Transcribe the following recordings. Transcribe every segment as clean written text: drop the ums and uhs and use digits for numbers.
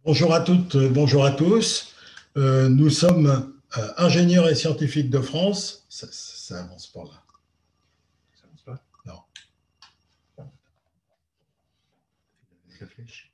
Bonjour à toutes, bonjour à tous. Nous sommes ingénieurs et scientifiques de France. Ça avance pas là. Ça avance pas. Non. La flèche.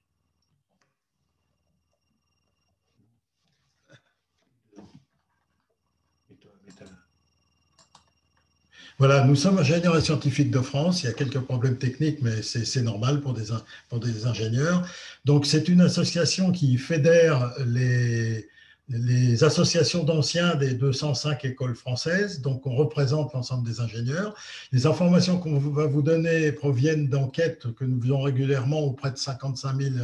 Voilà, nous sommes ingénieurs et scientifiques de France. Il y a quelques problèmes techniques, mais c'est normal pour des ingénieurs. Donc, c'est une association qui fédère les associations d'anciens des 205 écoles françaises. Donc, on représente l'ensemble des ingénieurs. Les informations qu'on va vous donner proviennent d'enquêtes que nous faisons régulièrement auprès de 55 000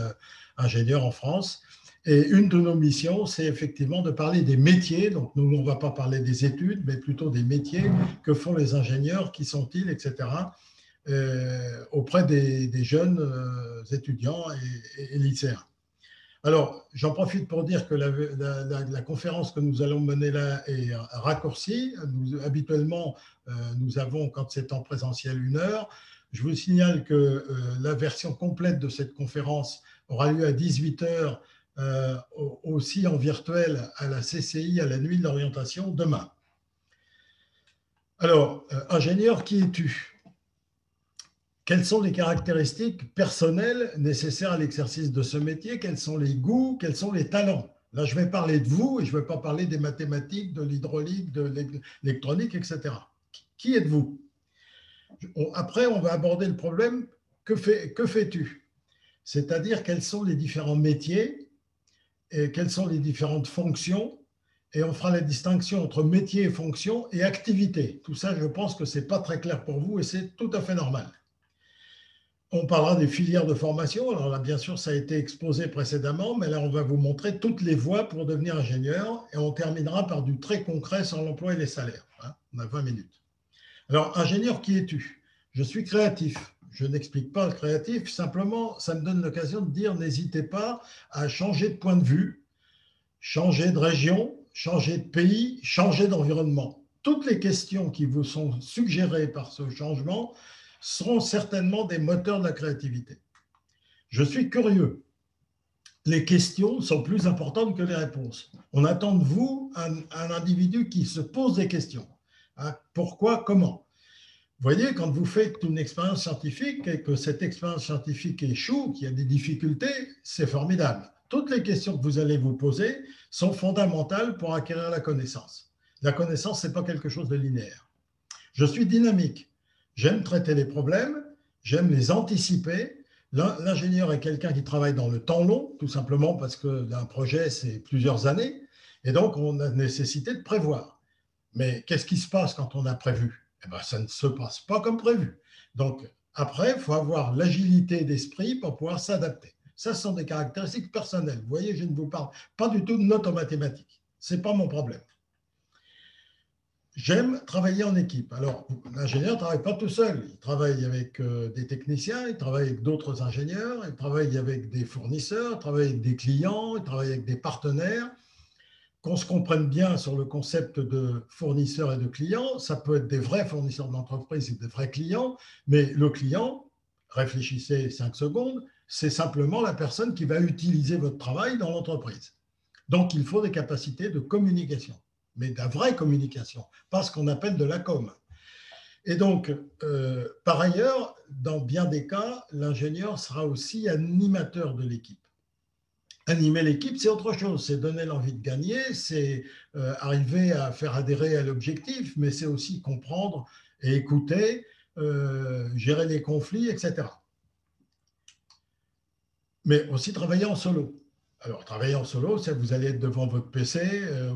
ingénieurs en France. Et une de nos missions, c'est effectivement de parler des métiers. Donc, nous, on ne va pas parler des études, mais plutôt des métiers que font les ingénieurs, qui sont-ils, etc., auprès des jeunes étudiants et lycéens. Alors, j'en profite pour dire que la conférence que nous allons mener là est raccourcie. Habituellement, nous avons, quand c'est en présentiel, 1 heure. Je vous signale que la version complète de cette conférence aura lieu à 18 heures, aussi en virtuel à la CCI, à la nuit de l'orientation, demain. Alors, ingénieur, qui es-tu? Quelles sont les caractéristiques personnelles nécessaires à l'exercice de ce métier? Quels sont les goûts? Quels sont les talents? Là, je vais parler de vous et je ne vais pas parler des mathématiques, de l'hydraulique, de l'électronique, etc. Qui êtes-vous? Après, on va aborder le problème, que fais-tu? C'est-à-dire, quels sont les différents métiers et quelles sont les différentes fonctions, et on fera la distinction entre métier et fonction et activité. Tout ça, je pense que ce n'est pas très clair pour vous et c'est tout à fait normal. On parlera des filières de formation. Alors là, bien sûr, ça a été exposé précédemment, mais là, on va vous montrer toutes les voies pour devenir ingénieur et on terminera par du très concret sur l'emploi et les salaires. On a 20 minutes. Alors, ingénieur, qui es-tu? Je suis créatif. Je n'explique pas le créatif, simplement, ça me donne l'occasion de dire, n'hésitez pas à changer de point de vue, changer de région, changer de pays, changer d'environnement. Toutes les questions qui vous sont suggérées par ce changement seront certainement des moteurs de la créativité. Je suis curieux. Les questions sont plus importantes que les réponses. On attend de vous un individu qui se pose des questions. Pourquoi, comment? Vous voyez, quand vous faites une expérience scientifique et que cette expérience scientifique échoue, qu'il y a des difficultés, c'est formidable. Toutes les questions que vous allez vous poser sont fondamentales pour acquérir la connaissance. La connaissance, ce n'est pas quelque chose de linéaire. Je suis dynamique. J'aime traiter les problèmes, j'aime les anticiper. L'ingénieur est quelqu'un qui travaille dans le temps long, tout simplement parce qu'un projet, c'est plusieurs années. Et donc, on a nécessité de prévoir. Mais qu'est-ce qui se passe quand on a prévu? Eh bien, ça ne se passe pas comme prévu. Donc, après, il faut avoir l'agilité d'esprit pour pouvoir s'adapter. Ça, ce sont des caractéristiques personnelles. Vous voyez, je ne vous parle pas du tout de notes en mathématiques. Ce n'est pas mon problème. J'aime travailler en équipe. Alors, l'ingénieur ne travaille pas tout seul. Il travaille avec des techniciens, il travaille avec d'autres ingénieurs, il travaille avec des fournisseurs, il travaille avec des clients, il travaille avec des partenaires. Qu'on se comprenne bien sur le concept de fournisseur et de client, ça peut être des vrais fournisseurs d'entreprise et des vrais clients, mais le client, réfléchissez 5 secondes, c'est simplement la personne qui va utiliser votre travail dans l'entreprise. Donc, il faut des capacités de communication, mais de la vraie communication, pas ce qu'on appelle de la com. Et donc, par ailleurs, dans bien des cas, l'ingénieur sera aussi animateur de l'équipe. Animer l'équipe, c'est autre chose, c'est donner l'envie de gagner, c'est arriver à faire adhérer à l'objectif, mais c'est aussi comprendre et écouter, gérer les conflits, etc. Mais aussi travailler en solo. Alors, travailler en solo, c'est que vous allez être devant votre PC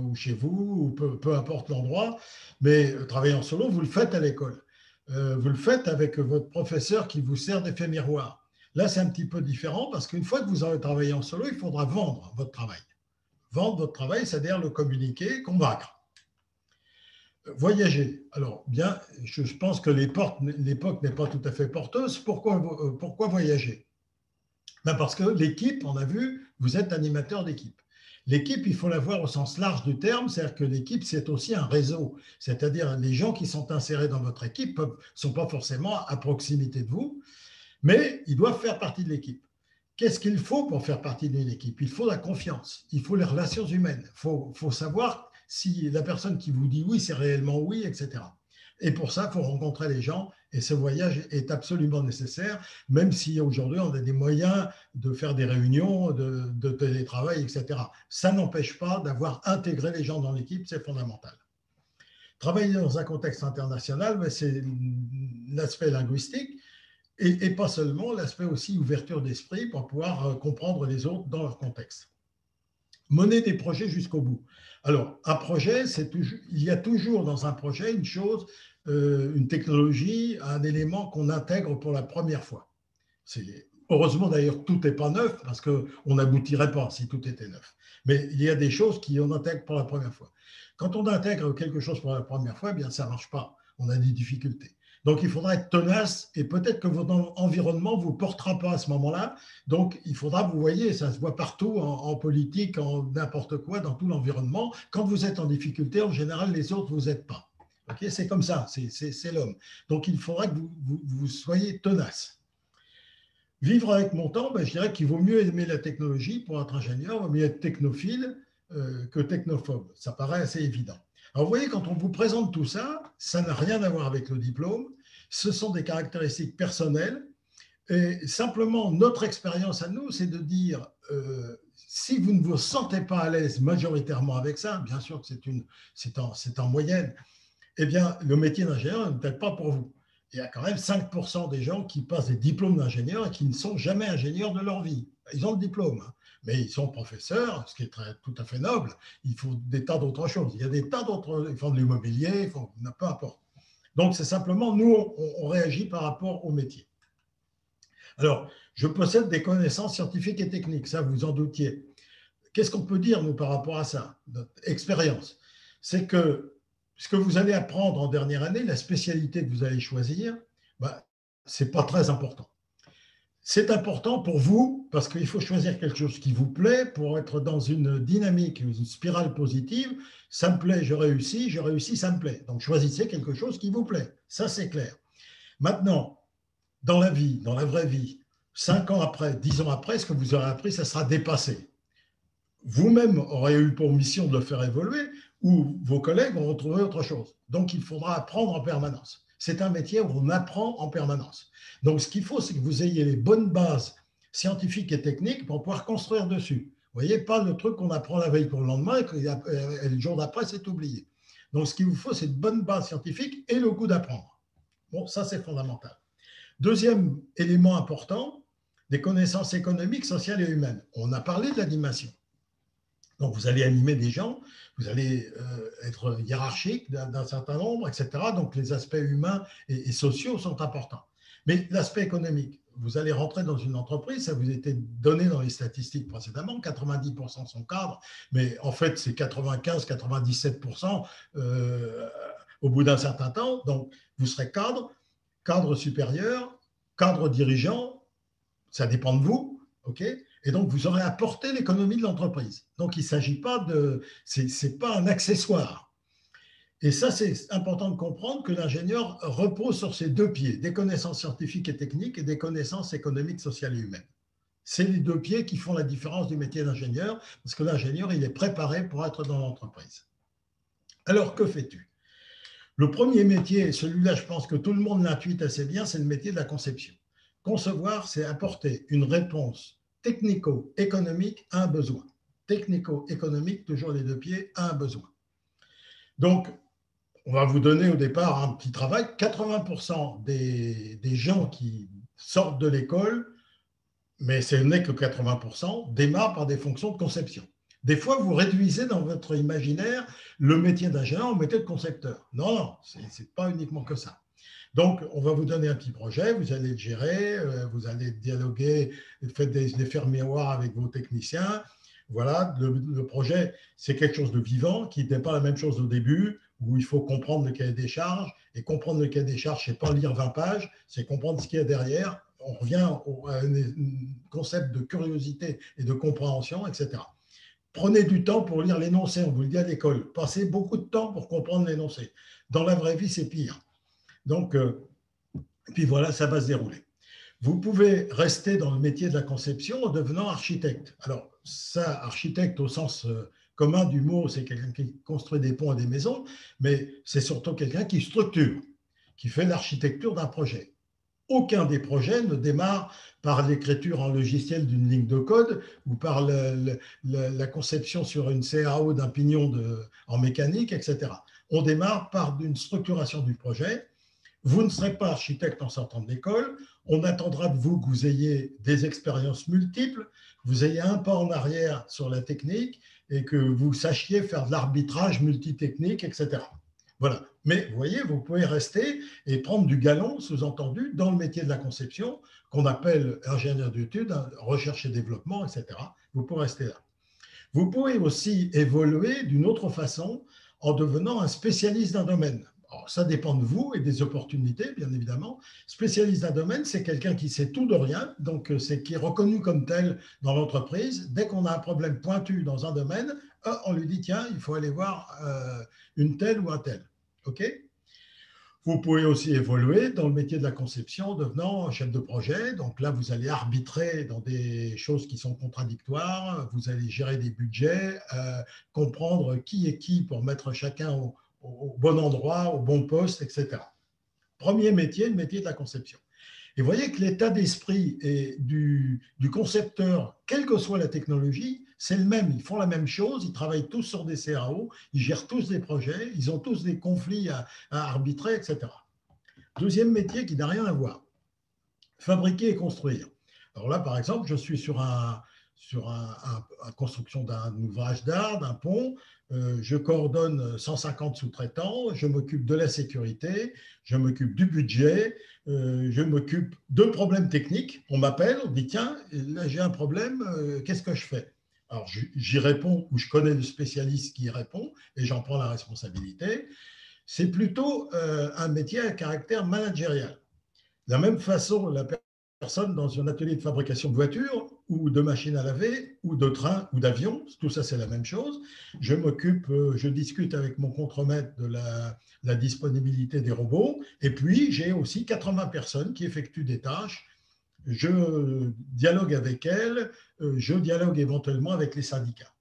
ou chez vous, ou peu importe l'endroit, mais travailler en solo, vous le faites à l'école. Vous le faites avec votre professeur qui vous sert d'effet miroir. Là, c'est un petit peu différent parce qu'une fois que vous aurez travaillé en solo, il faudra vendre votre travail. Vendre votre travail, c'est-à-dire le communiquer, convaincre. Voyager. Alors, bien, je pense que l'époque n'est pas tout à fait porteuse. Pourquoi voyager? Ben parce que l'équipe, on a vu, vous êtes animateur d'équipe. L'équipe, il faut la voir au sens large du terme, c'est-à-dire que l'équipe, c'est aussi un réseau. C'est-à-dire les gens qui sont insérés dans votre équipe ne sont pas forcément à proximité de vous, mais ils doivent faire partie de l'équipe. qu'est-ce qu'il faut pour faire partie d'une équipe? Il faut la confiance, il faut les relations humaines, faut savoir si la personne qui vous dit oui, c'est réellement oui, etc. Et pour ça, il faut rencontrer les gens et ce voyage est absolument nécessaire, même si aujourd'hui on a des moyens de faire des réunions, de télétravail, etc. Ça n'empêche pas d'avoir intégré les gens dans l'équipe, c'est fondamental. Travailler dans un contexte international, c'est l'aspect linguistique et pas seulement, l'aspect aussi ouverture d'esprit pour pouvoir comprendre les autres dans leur contexte. Mener des projets jusqu'au bout. Alors, un projet, il y a toujours dans un projet une chose, une technologie, un élément qu'on intègre pour la première fois. Heureusement d'ailleurs, tout n'est pas neuf parce qu'on n'aboutirait pas si tout était neuf. Mais il y a des choses qu'on intègre pour la première fois. Quand on intègre quelque chose pour la première fois, eh bien, ça ne marche pas. On a des difficultés. Donc, il faudra être tenace et peut-être que votre environnement ne vous portera pas à ce moment-là. Donc, il faudra, vous voyez, ça se voit partout en politique, en n'importe quoi, dans tout l'environnement. Quand vous êtes en difficulté, en général, les autres ne vous aident pas. Okay, c'est comme ça, c'est l'homme. Donc, il faudra que vous soyez tenace. Vivre avec mon temps, je dirais qu'il vaut mieux aimer la technologie pour être ingénieur, il vaut mieux être technophile que technophobe. Ça paraît assez évident. Alors, vous voyez, quand on vous présente tout ça, ça n'a rien à voir avec le diplôme. Ce sont des caractéristiques personnelles. Et simplement, notre expérience à nous, c'est de dire, si vous ne vous sentez pas à l'aise majoritairement avec ça, bien sûr que c'est en moyenne, eh bien, le métier d'ingénieur n'est peut-être pas pour vous. Il y a quand même 5% des gens qui passent des diplômes d'ingénieur et qui ne sont jamais ingénieurs de leur vie. Ils ont le diplôme, hein, mais ils sont professeurs, ce qui est tout à fait noble. Il faut des tas d'autres choses. Il y a des tas d'autres, ils font de l'immobilier, peu importe. Donc, c'est simplement, nous, on réagit par rapport au métier. Alors, je possède des connaissances scientifiques et techniques, ça vous en doutiez. Qu'est-ce qu'on peut dire, nous, par rapport à ça? Notre expérience, c'est que ce que vous allez apprendre en dernière année, la spécialité que vous allez choisir, ce n'est pas très important. C'est important pour vous parce qu'il faut choisir quelque chose qui vous plaît pour être dans une dynamique, une spirale positive. Ça me plaît, je réussis, ça me plaît. Donc, choisissez quelque chose qui vous plaît. Ça, c'est clair. Maintenant, dans la vie, dans la vraie vie, 5 ans après, 10 ans après, ce que vous aurez appris, ça sera dépassé. Vous-même aurez eu pour mission de le faire évoluer ou vos collègues vont retrouver autre chose. Donc, il faudra apprendre en permanence. C'est un métier où on apprend en permanence. Donc, ce qu'il faut, c'est que vous ayez les bonnes bases scientifiques et techniques pour pouvoir construire dessus. Vous voyez, pas le truc qu'on apprend la veille pour le lendemain et le jour d'après, c'est oublié. Donc, ce qu'il vous faut, c'est de bonnes bases scientifiques et le goût d'apprendre. Bon, ça, c'est fondamental. Deuxième élément important, des connaissances économiques, sociales et humaines. On a parlé de l'animation. Donc, vous allez animer des gens, vous allez être hiérarchique d'un certain nombre, etc. Donc, les aspects humains et sociaux sont importants. Mais l'aspect économique, vous allez rentrer dans une entreprise, ça vous a été donné dans les statistiques précédemment, 90% sont cadres, mais en fait, c'est 95-97% au bout d'un certain temps. Donc, vous serez cadre supérieur, cadre dirigeant, ça dépend de vous, ok? Et donc, vous aurez apporté l'économie de l'entreprise. Donc, il ne s'agit pas c'est pas un accessoire. Et ça, c'est important de comprendre que l'ingénieur repose sur ses deux pieds, des connaissances scientifiques et techniques et des connaissances économiques, sociales et humaines. C'est les deux pieds qui font la différence du métier d'ingénieur, parce que l'ingénieur, il est préparé pour être dans l'entreprise. Alors, que fais-tu? Le premier métier, celui-là, je pense que tout le monde l'intuite assez bien, c'est le métier de la conception. Concevoir, c'est apporter une réponse technico-économique à un besoin. Technico-économique, toujours les deux pieds, à un besoin. Donc, on va vous donner au départ un petit travail. 80% des gens qui sortent de l'école, mais ce n'est que 80%, démarrent par des fonctions de conception. Des fois, vous réduisez dans votre imaginaire le métier d'ingénieur au métier de concepteur. Non, ce n'est pas uniquement que ça. Donc, on va vous donner un petit projet, vous allez le gérer, vous allez dialoguer, faites des faire-miroirs avec vos techniciens. Voilà, le projet, c'est quelque chose de vivant qui n'est pas la même chose au début, où il faut comprendre le cahier des charges. Et comprendre le cahier des charges, ce n'est pas lire 20 pages, c'est comprendre ce qu'il y a derrière. On revient à un concept de curiosité et de compréhension, etc. Prenez du temps pour lire l'énoncé, on vous le dit à l'école. Passez beaucoup de temps pour comprendre l'énoncé. Dans la vraie vie, c'est pire. Donc, puis voilà, ça va se dérouler. Vous pouvez rester dans le métier de la conception en devenant architecte. Alors, ça, architecte au sens commun du mot, c'est quelqu'un qui construit des ponts et des maisons, mais c'est surtout quelqu'un qui structure, qui fait l'architecture d'un projet. Aucun des projets ne démarre par l'écriture en logiciel d'une ligne de code ou par la conception sur une CAO d'un pignon en mécanique, etc. On démarre par une structuration du projet. Vous ne serez pas architecte en sortant de l'école. On attendra de vous que vous ayez des expériences multiples, que vous ayez un pas en arrière sur la technique et que vous sachiez faire de l'arbitrage multitechnique, etc. Voilà. Mais vous voyez, vous pouvez rester et prendre du galon, sous-entendu, dans le métier de la conception, qu'on appelle ingénieur d'études, recherche et développement, etc. Vous pouvez rester là. Vous pouvez aussi évoluer d'une autre façon en devenant un spécialiste d'un domaine. Alors, ça dépend de vous et des opportunités, bien évidemment. Spécialiste d'un domaine, c'est quelqu'un qui sait tout de rien, donc c'est qui est reconnu comme tel dans l'entreprise. Dès qu'on a un problème pointu dans un domaine, on lui dit, tiens, il faut aller voir une telle ou un tel. OK ? Vous pouvez aussi évoluer dans le métier de la conception en devenant chef de projet. Donc là, vous allez arbitrer dans des choses qui sont contradictoires, vous allez gérer des budgets, comprendre qui est qui pour mettre chacun au bon endroit, au bon poste, etc. Premier métier, le métier de la conception. Et vous voyez que l'état d'esprit du concepteur, quelle que soit la technologie, c'est le même. Ils font la même chose, ils travaillent tous sur des CAO, ils gèrent tous des projets, ils ont tous des conflits à arbitrer, etc. Deuxième métier qui n'a rien à voir, fabriquer et construire. Alors là, par exemple, je suis sur la construction d'un ouvrage d'art, d'un pont. Je coordonne 150 sous-traitants, je m'occupe de la sécurité, je m'occupe du budget, je m'occupe de problèmes techniques. On m'appelle, on dit tiens, là j'ai un problème, qu'est-ce que je fais? Alors j'y réponds ou je connais le spécialiste qui y répond et j'en prends la responsabilité. C'est plutôt un métier à caractère managérial. De la même façon, la personne dans un atelier de fabrication de voitures ou de machines à laver ou de trains ou d'avions, tout ça c'est la même chose. Je m'occupe, je discute avec mon contremaître de la disponibilité des robots et puis j'ai aussi 80 personnes qui effectuent des tâches. Je dialogue avec elles, je dialogue éventuellement avec les syndicats.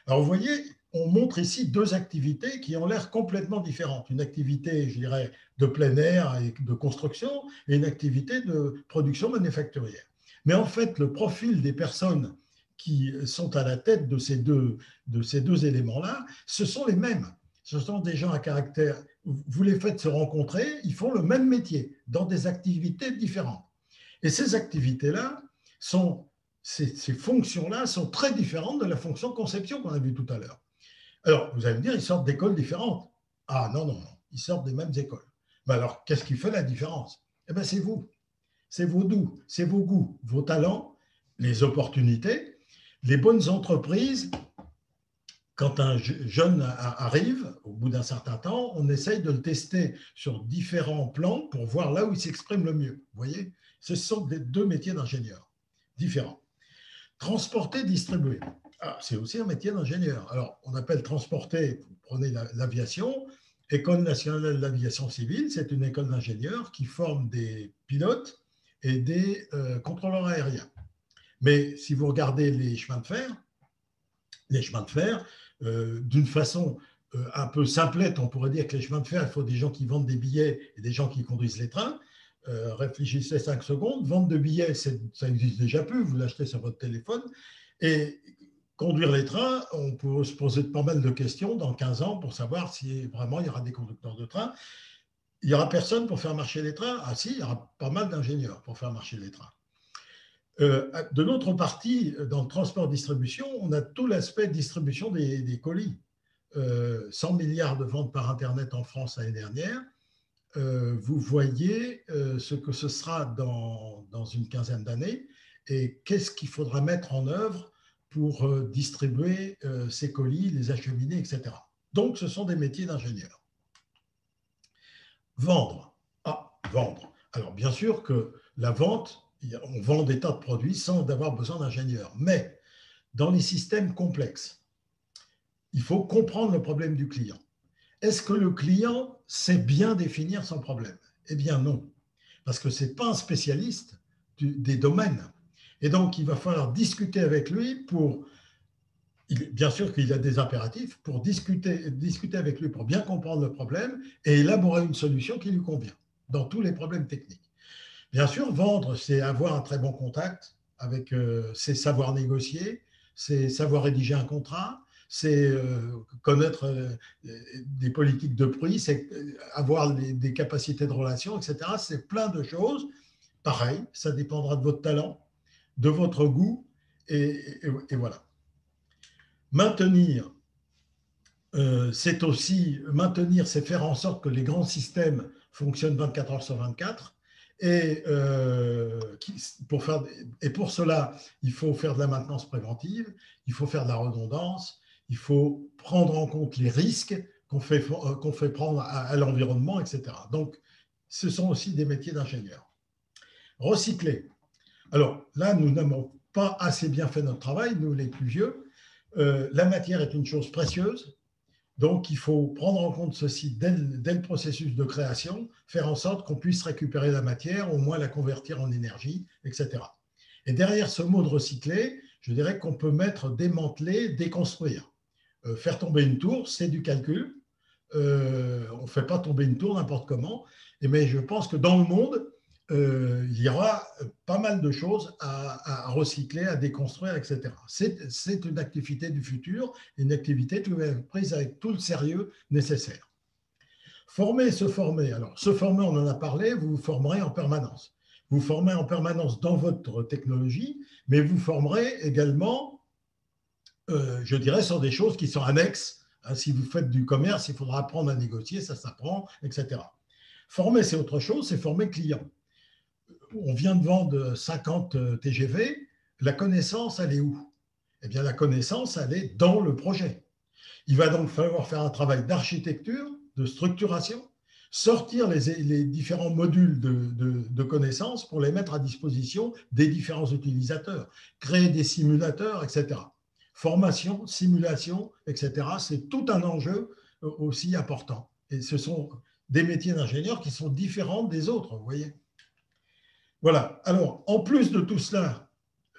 Alors, vous voyez, on montre ici deux activités qui ont l'air complètement différentes. Une activité, je dirais, de plein air et de construction et une activité de production manufacturière. Mais en fait, le profil des personnes qui sont à la tête de ces deux éléments-là, ce sont les mêmes. Ce sont des gens à caractère, vous les faites se rencontrer, ils font le même métier dans des activités différentes. Et ces activités-là ces fonctions-là sont très différentes de la fonction conception qu'on a vue tout à l'heure. Alors, vous allez me dire, ils sortent d'écoles différentes. Ah non, non, non, ils sortent des mêmes écoles. Mais alors, qu'est-ce qui fait la différence? Eh bien, c'est vous. C'est vos goûts, c'est vos goûts, vos talents, les opportunités, les bonnes entreprises. Quand un jeune arrive, au bout d'un certain temps, on essaye de le tester sur différents plans pour voir là où il s'exprime le mieux. Vous voyez, ce sont deux métiers d'ingénieur différents. Transporter, distribuer. Ah, c'est aussi un métier d'ingénieur. Alors, on appelle transporter, vous prenez l'aviation, École nationale de l'aviation civile, c'est une école d'ingénieurs qui forme des pilotes et des contrôleurs aériens. Mais si vous regardez les chemins de fer, d'une façon un peu simplette, on pourrait dire que les chemins de fer, il faut des gens qui vendent des billets et des gens qui conduisent les trains. Réfléchissez 5 secondes. Vendre de billets, ça n'existe déjà plus. Vous l'achetez sur votre téléphone. Et conduire les trains, on peut se poser pas mal de questions dans 15 ans pour savoir si vraiment il y aura des conducteurs de train. Il n'y aura personne pour faire marcher les trains. Ah si, il y aura pas mal d'ingénieurs pour faire marcher les trains. De l'autre partie, dans le transport-distribution, on a tout l'aspect distribution des colis. 100 milliards de ventes par Internet en France l'année dernière. Vous voyez ce que ce sera dans une quinzaine d'années et qu'est-ce qu'il faudra mettre en œuvre pour distribuer ces colis, les acheminer, etc. Donc, ce sont des métiers d'ingénieur. Vendre. Ah, vendre. Alors, bien sûr que la vente, on vend des tas de produits sans avoir besoin d'ingénieurs. Mais dans les systèmes complexes, il faut comprendre le problème du client. Est-ce que le client sait bien définir son problème? Eh bien non, parce que ce n'est pas un spécialiste des domaines. Et donc, il va falloir discuter avec lui pour, bien sûr qu'il y a des impératifs, pour discuter avec lui pour bien comprendre le problème et élaborer une solution qui lui convient dans tous les problèmes techniques. Bien sûr, vendre, c'est avoir un très bon contact avec, c'est savoir négocier, c'est savoir rédiger un contrat, c'est connaître des politiques de prix, c'est avoir des capacités de relation, etc. C'est plein de choses. Pareil, ça dépendra de votre talent, de votre goût, et voilà. Maintenir, c'est aussi maintenir, c'est faire en sorte que les grands systèmes fonctionnent 24 heures sur 24. Et, pour cela, il faut faire de la maintenance préventive, il faut faire de la redondance, il faut prendre en compte les risques qu'on fait prendre à l'environnement, etc. Donc, ce sont aussi des métiers d'ingénieur. Recycler. Alors là, nous n'avons pas assez bien fait notre travail, nous les plus vieux. La matière est une chose précieuse. Donc, il faut prendre en compte ceci dès le processus de création, faire en sorte qu'on puisse récupérer la matière, au moins la convertir en énergie, etc. Et derrière ce mot de recycler, je dirais qu'on peut mettre démanteler, déconstruire. Faire tomber une tour, c'est du calcul. On ne fait pas tomber une tour n'importe comment. Mais je pense que dans le monde, il y aura pas mal de choses à recycler, à déconstruire, etc. C'est une activité du futur, une activité qui doit être prise avec tout le sérieux nécessaire. Former et se former. Alors, se former, on en a parlé, vous vous formerez en permanence. Vous formez en permanence dans votre technologie, mais vous formerez également, je dirais, sur des choses qui sont annexes. Si vous faites du commerce, il faudra apprendre à négocier, ça s'apprend, etc. Former, c'est autre chose, c'est former client. On vient de vendre 50 TGV, la connaissance, elle est où? Eh bien, la connaissance, elle est dans le projet. Il va donc falloir faire un travail d'architecture, de structuration, sortir les différents modules de connaissances pour les mettre à disposition des différents utilisateurs, créer des simulateurs, etc. Formation, simulation, etc. C'est tout un enjeu aussi important. Et ce sont des métiers d'ingénieur qui sont différents des autres, vous voyez. Voilà. Alors, en plus de tout cela,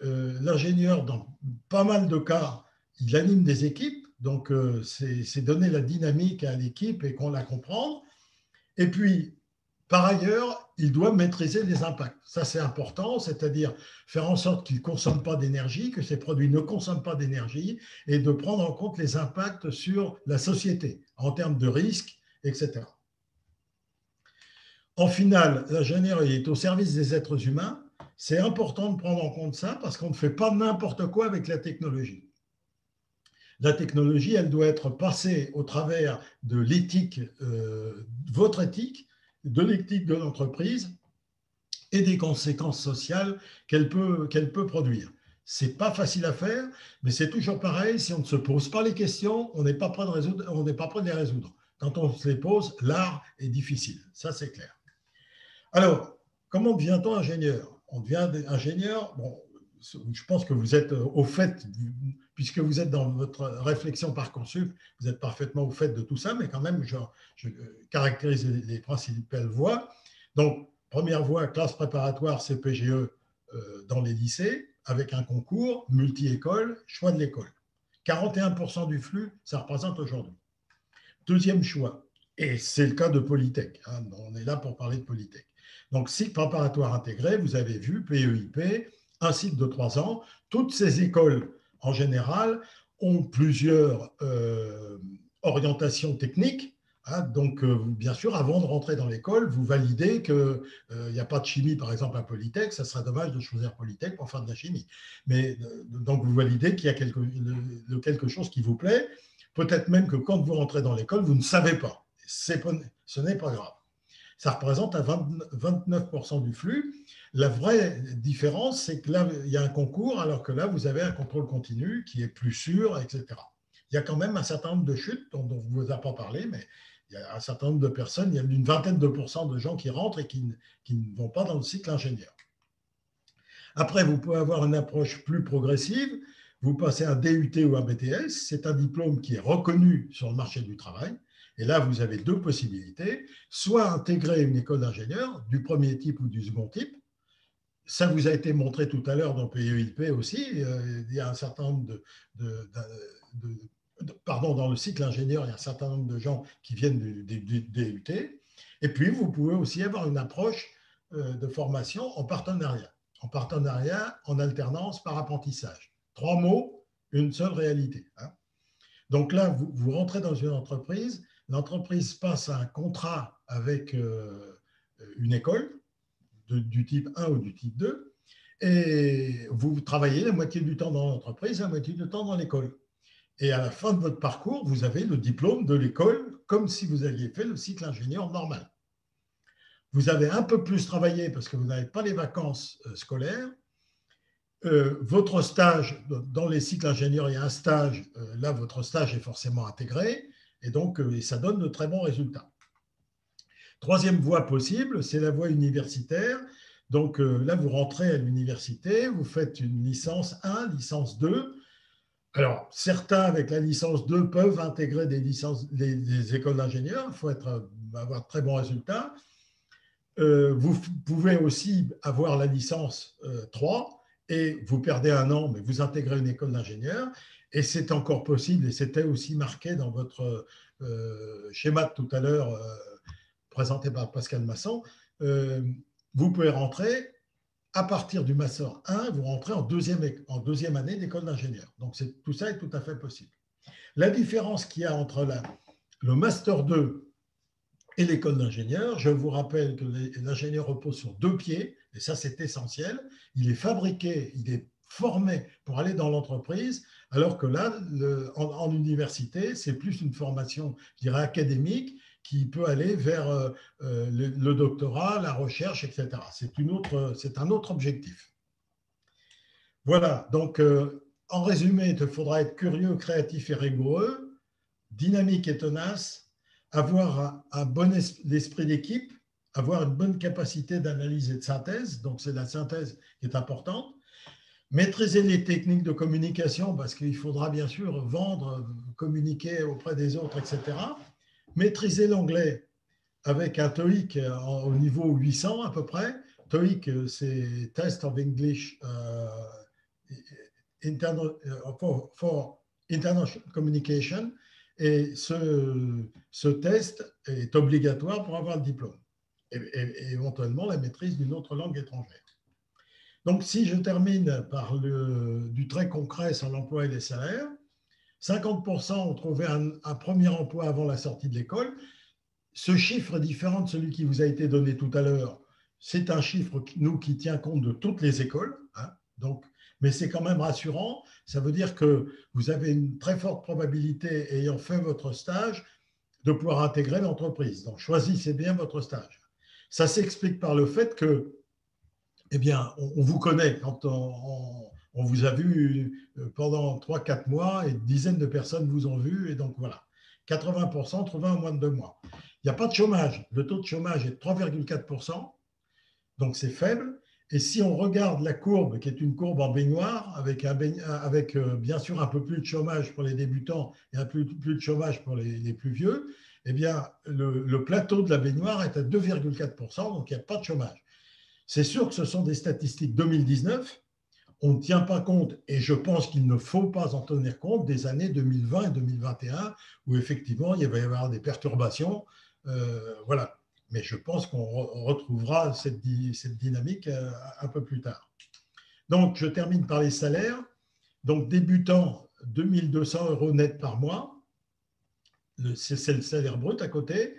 l'ingénieur, dans pas mal de cas, il anime des équipes. Donc, c'est donner la dynamique à l'équipe et qu'on la comprenne. Et puis, par ailleurs, il doit maîtriser les impacts. Ça, c'est important, c'est-à-dire faire en sorte qu'il ne consomme pas d'énergie, que ces produits ne consomment pas d'énergie, et de prendre en compte les impacts sur la société en termes de risques, etc. En final, l'ingénieur est au service des êtres humains. C'est important de prendre en compte ça parce qu'on ne fait pas n'importe quoi avec la technologie. La technologie, elle doit être passée au travers de l'éthique, votre éthique, de l'éthique de l'entreprise et des conséquences sociales qu'elle peut produire. Ce n'est pas facile à faire, mais c'est toujours pareil. Si on ne se pose pas les questions, on n'est pas prêt de les résoudre. Quand on se les pose, l'art est difficile. Ça, c'est clair. Alors, comment devient-on ingénieur? On devient ingénieur, bon, je pense que vous êtes au fait, puisque vous êtes dans votre réflexion Parcoursup, vous êtes parfaitement au fait de tout ça, mais quand même, je caractérise les principales voies. Donc, première voie, classe préparatoire CPGE dans les lycées, avec un concours, multi-école, choix de l'école. 41% du flux, ça représente aujourd'hui. Deuxième choix, et c'est le cas de Polytech, hein, on est là pour parler de Polytech. Donc, cycle préparatoire intégré, vous avez vu, PEIP, un cycle de 3 ans. Toutes ces écoles, en général, ont plusieurs orientations techniques. Hein, donc, bien sûr, avant de rentrer dans l'école, vous validez qu'il n'y a pas de chimie, par exemple, à Polytech. Ça serait dommage de choisir Polytech pour faire de la chimie. Mais donc, vous validez qu'il y a quelque chose qui vous plaît. Peut-être même que quand vous rentrez dans l'école, vous ne savez pas. Ce n'est pas grave. Ça représente à 29% du flux. La vraie différence, c'est que là, il y a un concours, alors que là, vous avez un contrôle continu qui est plus sûr, etc. Il y a quand même un certain nombre de chutes dont on ne vous a pas parlé, mais il y a un certain nombre de personnes, il y a une vingtaine de pourcents de gens qui rentrent et qui ne vont pas dans le cycle ingénieur. Après, vous pouvez avoir une approche plus progressive. Vous passez un DUT ou un BTS. C'est un diplôme qui est reconnu sur le marché du travail. Et là, vous avez deux possibilités. Soit intégrer une école d'ingénieur du premier type ou du second type. ça vous a été montré tout à l'heure dans PEIP aussi. Il y a un certain nombre pardon, dans le cycle ingénieur, il y a un certain nombre de gens qui viennent du DUT. Et puis, vous pouvez aussi avoir une approche de formation en partenariat. En partenariat, en alternance, par apprentissage. 3 mots, une seule réalité. Hein. Donc là, vous rentrez dans une entreprise, l'entreprise passe un contrat avec une école du type 1 ou du type 2, et vous travaillez la moitié du temps dans l'entreprise, la moitié du temps dans l'école. Et à la fin de votre parcours, vous avez le diplôme de l'école comme si vous aviez fait le cycle ingénieur normal. Vous avez un peu plus travaillé parce que vous n'avez pas les vacances scolaires. Votre stage, dans les cycles ingénieurs, il y a un stage. Là, votre stage est forcément intégré. Et donc, ça donne de très bons résultats. Troisième voie possible, c'est la voie universitaire. Donc là, vous rentrez à l'université, vous faites une licence 1, licence 2. Alors, certains, avec la licence 2, peuvent intégrer des écoles d'ingénieurs. Il faut avoir de très bons résultats. Vous pouvez aussi avoir la licence 3 et vous perdez un an, mais vous intégrez une école d'ingénieur. Et c'est encore possible, et c'était aussi marqué dans votre schéma de tout à l'heure, présenté par Pascal Masson. Vous pouvez rentrer à partir du Master 1, vous rentrez en deuxième année d'école d'ingénieur. Donc, tout ça est tout à fait possible. La différence qu'il y a entre le Master 2 et l'école d'ingénieur, je vous rappelle que l'ingénieur repose sur 2 pieds, et ça, c'est essentiel. Il est fabriqué, il est formé pour aller dans l'entreprise, alors que là, en université, c'est plus une formation, je dirais, académique, qui peut aller vers le doctorat, la recherche, etc. C'est un autre objectif. Voilà, donc en résumé, il te faudra être curieux, créatif et rigoureux, dynamique et tenace, avoir un bon esprit d'équipe, avoir une bonne capacité d'analyse et de synthèse, donc c'est la synthèse qui est importante, maîtriser les techniques de communication, parce qu'il faudra bien sûr vendre, communiquer auprès des autres, etc. Maîtriser l'anglais avec un TOEIC au niveau 800 à peu près. TOEIC, c'est Test of English for International Communication. Et ce test est obligatoire pour avoir le diplôme. Et éventuellement la maîtrise d'une autre langue étrangère. Donc, si je termine par du très concret sur l'emploi et les salaires, 50% ont trouvé un premier emploi avant la sortie de l'école. Ce chiffre est différent de celui qui vous a été donné tout à l'heure. C'est un chiffre qui tient compte de toutes les écoles. Hein, donc, mais c'est quand même rassurant. Ça veut dire que vous avez une très forte probabilité, ayant fait votre stage, de pouvoir intégrer l'entreprise. Donc, choisissez bien votre stage. Ça s'explique par le fait que, eh bien, on vous connaît quand on vous a vu pendant 3-4 mois et une dizaine de personnes vous ont vu. Et donc, voilà, 80% trouvé en moins de 2 mois. Il n'y a pas de chômage. Le taux de chômage est de 3,4%, donc c'est faible. Et si on regarde la courbe, qui est une courbe en baignoire, avec bien sûr un peu plus de chômage pour les débutants et un peu plus de chômage pour les plus vieux, eh bien, le plateau de la baignoire est à 2,4%, donc il n'y a pas de chômage. C'est sûr que ce sont des statistiques 2019. On ne tient pas compte, et je pense qu'il ne faut pas en tenir compte, des années 2020 et 2021, où effectivement, il va y avoir des perturbations. Voilà. Mais je pense qu'on retrouvera cette dynamique un peu plus tard. Donc, je termine par les salaires. Donc, débutant, 2 200 € net par mois. C'est le salaire brut à côté.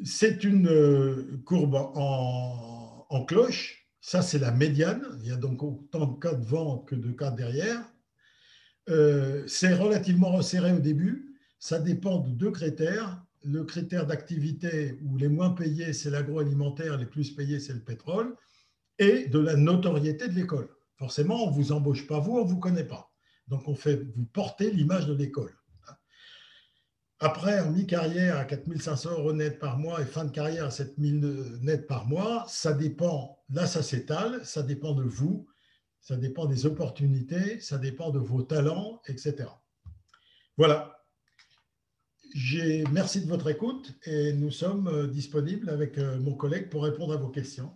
C'est une courbe en cloche. Ça, c'est la médiane. Il y a donc autant de cas devant que de cas derrière. C'est relativement resserré au début. Ça dépend de 2 critères. Le critère d'activité où les moins payés, c'est l'agroalimentaire, les plus payés, c'est le pétrole, et de la notoriété de l'école. Forcément, on ne vous embauche pas, vous, on ne vous connaît pas. Donc, vous portez l'image de l'école. Après, en mi-carrière, à 4 500 € net par mois et fin de carrière à 7 000 net par mois, ça dépend, là, ça s'étale, ça dépend de vous, ça dépend des opportunités, ça dépend de vos talents, etc. Voilà. Merci de votre écoute et nous sommes disponibles avec mon collègue pour répondre à vos questions.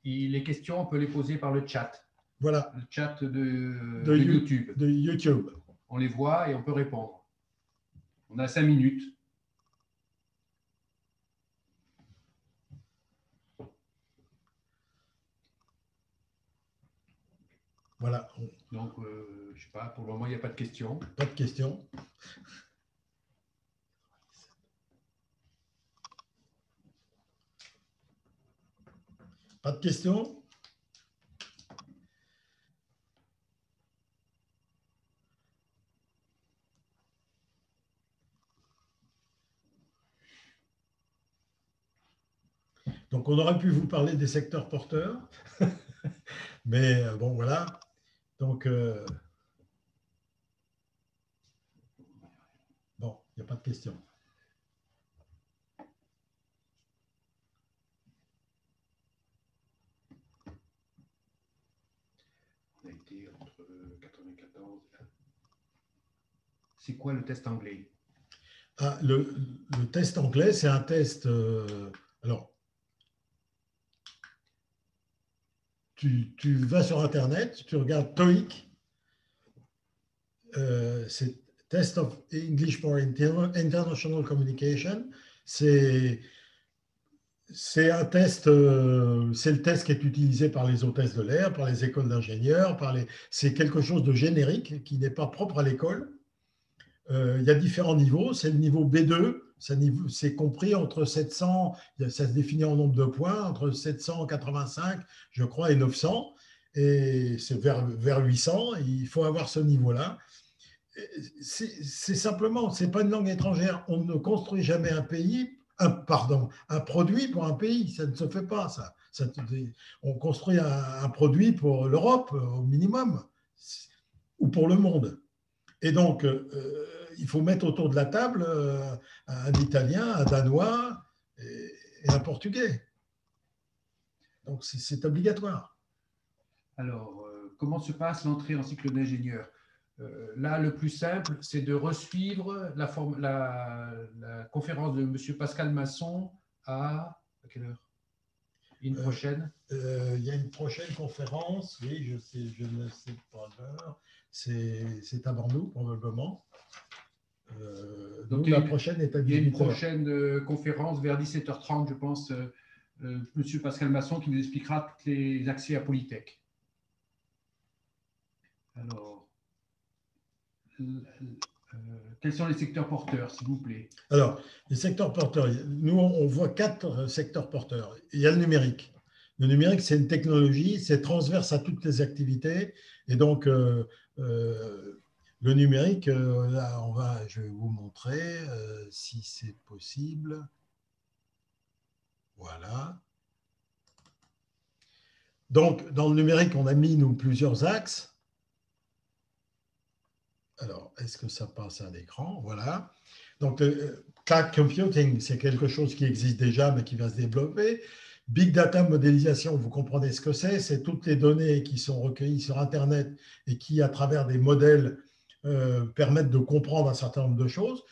Et les questions, on peut les poser par le chat. Voilà. Le chat de YouTube. De YouTube. On les voit et on peut répondre. On a 5 minutes. Voilà. Donc, je ne sais pas, pour le moment, il n'y a pas de questions. Pas de questions. Pas de questions? Donc, on aurait pu vous parler des secteurs porteurs, mais bon, voilà. Donc, bon, il n'y a pas de questions. On a été entre 94. C'est quoi le test anglais? Ah, le test anglais, c'est un test. Alors, tu vas sur Internet, tu regardes TOEIC, c'est Test of English for International Communication. C'est un test, c'est le test qui est utilisé par les hôtesses de l'air, par les écoles d'ingénieurs, c'est quelque chose de générique qui n'est pas propre à l'école. Il y a différents niveaux. C'est le niveau B2, c'est compris entre 700, ça se définit en nombre de points, entre 785, je crois, et 900. Et c'est vers 800. Il faut avoir ce niveau-là. C'est simplement, c'est pas une langue étrangère. On ne construit jamais un produit pour un pays. Ça ne se fait pas, ça. On construit un produit pour l'Europe, au minimum, ou pour le monde. Et donc, il faut mettre autour de la table un Italien, un Danois et un Portugais. Donc, c'est obligatoire. Alors, comment se passe l'entrée en cycle d'ingénieur? Là, le plus simple, c'est de resuivre la conférence de M. Pascal Masson à quelle heure? Une prochaine? Il y a une prochaine conférence, oui, je ne sais pas l'heure. C'est avant nous, probablement. Donc, la prochaine est à 18h. Il y a une prochaine conférence vers 17h30, je pense, M. Pascal Masson qui nous expliquera tous les accès à Polytech. Alors, quels sont les secteurs porteurs, s'il vous plaît? Alors, les secteurs porteurs, nous, on voit 4 secteurs porteurs. Il y a le numérique. Le numérique, c'est une technologie, c'est transverse à toutes les activités. Et donc, le numérique, là, je vais vous montrer si c'est possible. Voilà. Donc, dans le numérique, on a mis, nous, plusieurs axes. Alors, est-ce que ça passe à l'écran? Voilà. Donc, cloud computing, c'est quelque chose qui existe déjà, mais qui va se développer. Big data modélisation, vous comprenez ce que c'est? C'est toutes les données qui sont recueillies sur Internet et qui, à travers des modèles, permettent de comprendre un certain nombre de choses.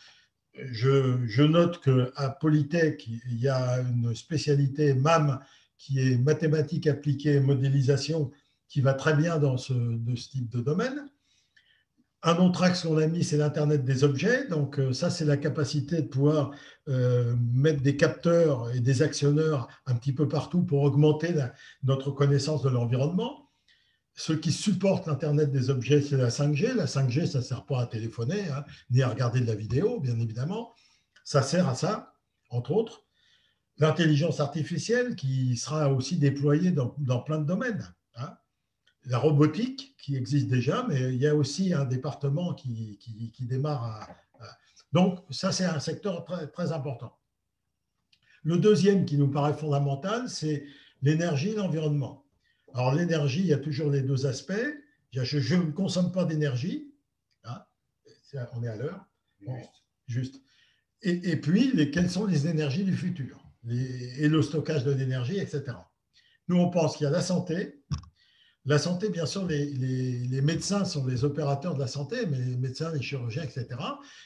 Je note qu'à Polytech, il y a une spécialité MAM qui est mathématiques appliquées et modélisation qui va très bien dans ce type de domaine. Un autre axe qu'on a mis, c'est l'Internet des objets. Donc, ça, c'est la capacité de pouvoir mettre des capteurs et des actionneurs un petit peu partout pour augmenter notre connaissance de l'environnement. Ce qui supporte l'Internet des objets, c'est la 5G. La 5G, ça ne sert pas à téléphoner, hein, ni à regarder de la vidéo, bien évidemment. Ça sert à ça, entre autres. L'intelligence artificielle qui sera aussi déployée dans plein de domaines. Hein. La robotique qui existe déjà, mais il y a aussi un département qui démarre. Donc, ça, c'est un secteur très, très important. Le deuxième qui nous paraît fondamental, c'est l'énergie et l'environnement. Alors, l'énergie, il y a toujours les deux aspects. Je ne consomme pas d'énergie. Hein, on est à l'heure. Bon, juste. Et puis, quelles sont les énergies du futur et le stockage de l'énergie, etc. Nous, on pense qu'il y a la santé. La santé, bien sûr, les médecins sont les opérateurs de la santé, mais les médecins, les chirurgiens, etc.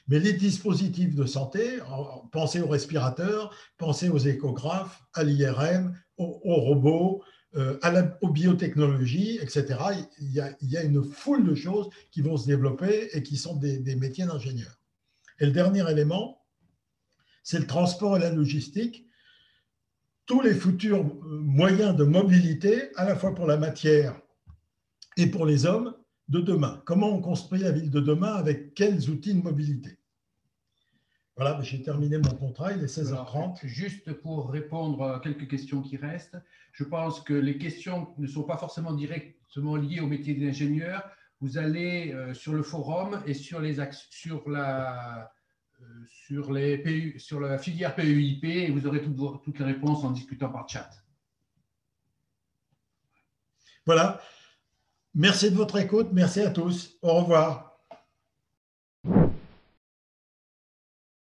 Mais les dispositifs de santé, pensez aux respirateurs, pensez aux échographes, à l'IRM, aux robots, aux biotechnologies, etc. Il y a une foule de choses qui vont se développer et qui sont des métiers d'ingénieur. Et le dernier élément, c'est le transport et la logistique. Tous les futurs moyens de mobilité, à la fois pour la matière et pour les hommes, de demain. Comment on construit la ville de demain avec quels outils de mobilité? Voilà, j'ai terminé mon contrat, il est 16h30. Alors, juste pour répondre à quelques questions qui restent, je pense que les questions ne sont pas forcément directement liées au métier d'ingénieur. Vous allez sur le forum et sur la filière PEIP et vous aurez toutes les réponses en discutant par chat. Voilà. Merci de votre écoute. Merci à tous. Au revoir.